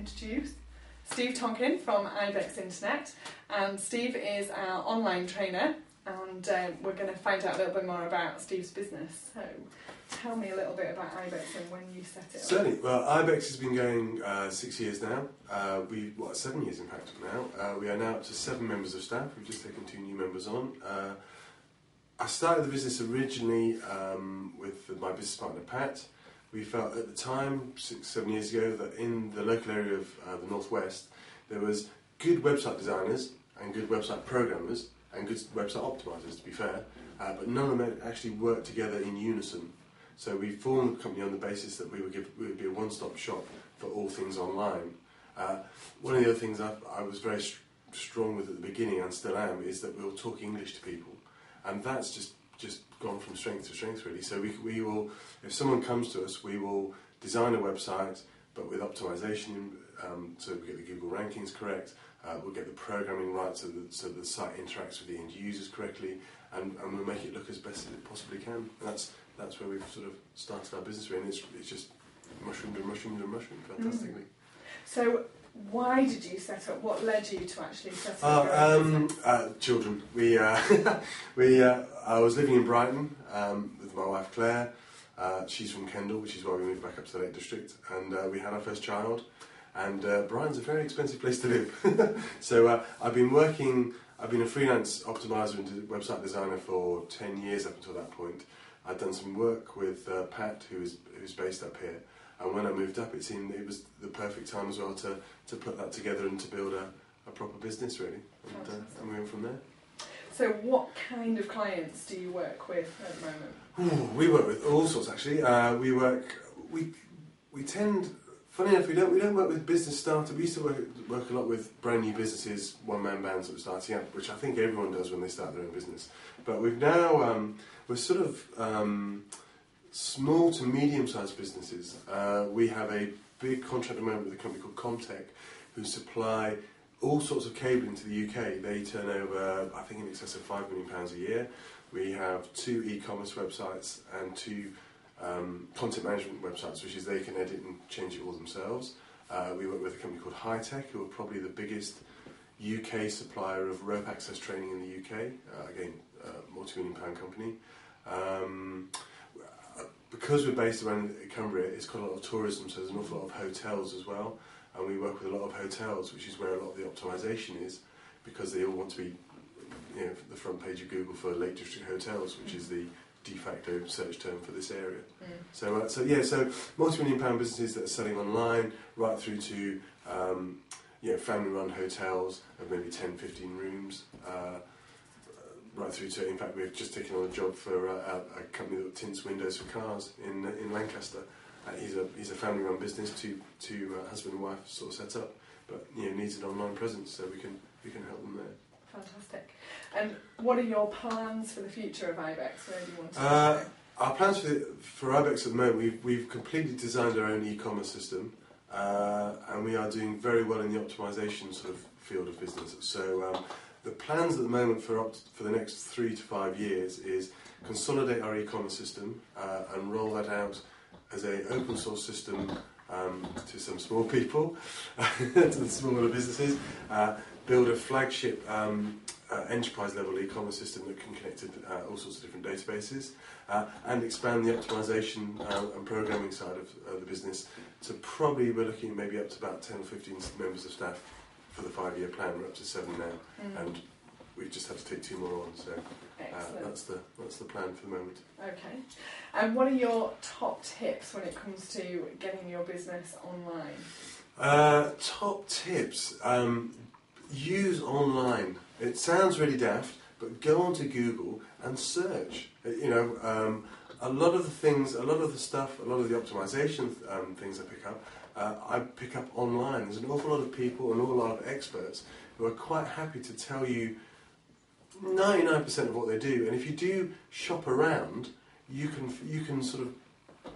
introduce Steve Tonkin from Ibex Internet. And Steve is our online trainer, and we're going to find out a little bit more about Steve's business. So tell me a little bit about Ibex and when you set it up. Certainly. Well, Ibex has been going 6 years now. 7 years in fact now. We are now up to 7 members of staff. We've just taken 2 new members on. I started the business originally with my business partner Pat. We felt at the time, 6-7 years ago, that in the local area of the Northwest there was good website designers and good website programmers and good website optimizers, to be fair, but none of them actually worked together in unison. So we formed the company on the basis that we would be a one-stop shop for all things online. One of the other things I was very strong with at the beginning, and still am, is that we'll talk English to people. And that's just gone from strength to strength, really. So we will, if someone comes to us, we will design a website, but with optimization, so we get the Google rankings correct, we'll get the programming right so the site interacts with the end users correctly, and we'll make it look as best as it possibly can. And that's where we've sort of started our business, really, and it's just mushroomed and mushroomed and mushroomed fantastically. So why did you set up? What led you to actually set up? Children. I was living in Brighton with my wife Claire. She's from Kendal, which is why we moved back up to the Lake District, and we had our first child. And Brighton's a very expensive place to live. So I've been a freelance optimizer and website designer for 10 years up until that point. I'd done some work with Pat, who's based up here. And when I moved up, it seemed it was the perfect time as well to put that together and to build a proper business, really. And we went from there. So what kind of clients do you work with at the moment? We work with all sorts, actually. We tend, funny enough, we don't work with business startups. We used to work a lot with brand new businesses, one-man bands that were starting up, which I think everyone does when they start their own business. But we've now, we're sort of small to medium-sized businesses. We have a big contract at the moment with a company called Comtech, who supply all sorts of cabling to the UK. They turn over, I think, in excess of £5 million a year. We have 2 e-commerce websites and 2 content management websites, which is they can edit and change it all themselves. We work with a company called High-Tech, who are probably the biggest UK supplier of rope access training in the UK. Again, multi-million-pound company. Because we're based around Cumbria, it's got a lot of tourism, so there's an awful lot of hotels as well, and we work with a lot of hotels, which is where a lot of the optimization is, because they all want to be, the front page of Google for Lake District hotels, which is the de facto search term for this area. So multi-million-pound businesses that are selling online, right through to family-run hotels of maybe 10, 15 rooms. Right through to, in fact, we've just taken on a job for a company that tints windows for cars in Lancaster. He's a family-run business, two husband and wife sort of set up, but needs an online presence, so we can help them there. Fantastic. And what are your plans for the future of Ibex? Where do you want to go? Our plans for Ibex at the moment, we've completely designed our own e-commerce system, and we are doing very well in the optimization sort of field of business. So. The plans at the moment for the next 3 to 5 years is consolidate our e-commerce system and roll that out as an open source system to some small people, to the smaller businesses, build a flagship enterprise level e-commerce system that can connect to all sorts of different databases, and expand the optimization and programming side of the business to probably, we're looking maybe up to about 10 or 15 members of staff. For the 5-year plan, we're up to 7 now, and we've just had to take 2 more on. So that's the plan for the moment. Okay. And what are your top tips when it comes to getting your business online? Top tips: use online. It sounds really daft, but go onto Google and search. A lot of the things, a lot of the stuff, a lot of the optimization things I pick up online. There's an awful lot of people and a lot of experts who are quite happy to tell you 99% of what they do. And if you do shop around, you can sort of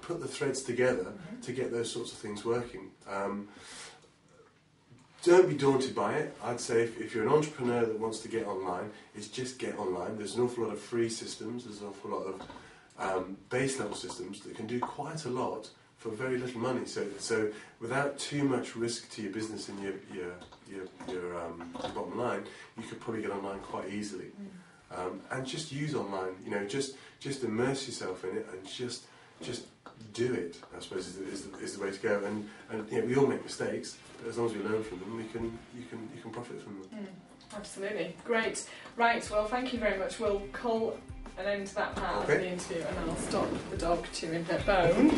put the threads together to get those sorts of things working. Don't be daunted by it. I'd say if you're an entrepreneur that wants to get online, it's just get online. There's an awful lot of free systems. There's an awful lot of base level systems that can do quite a lot for very little money. So without too much risk to your business and your bottom line, you could probably get online quite easily. And just use online, just immerse yourself in it and just do it, I suppose, is the way to go. And we all make mistakes, but as long as we learn from them, you can profit from them. Absolutely. Great. Right, well, thank you very much. We'll call an end to that part of the interview, and I'll stop the dog chewing her bone.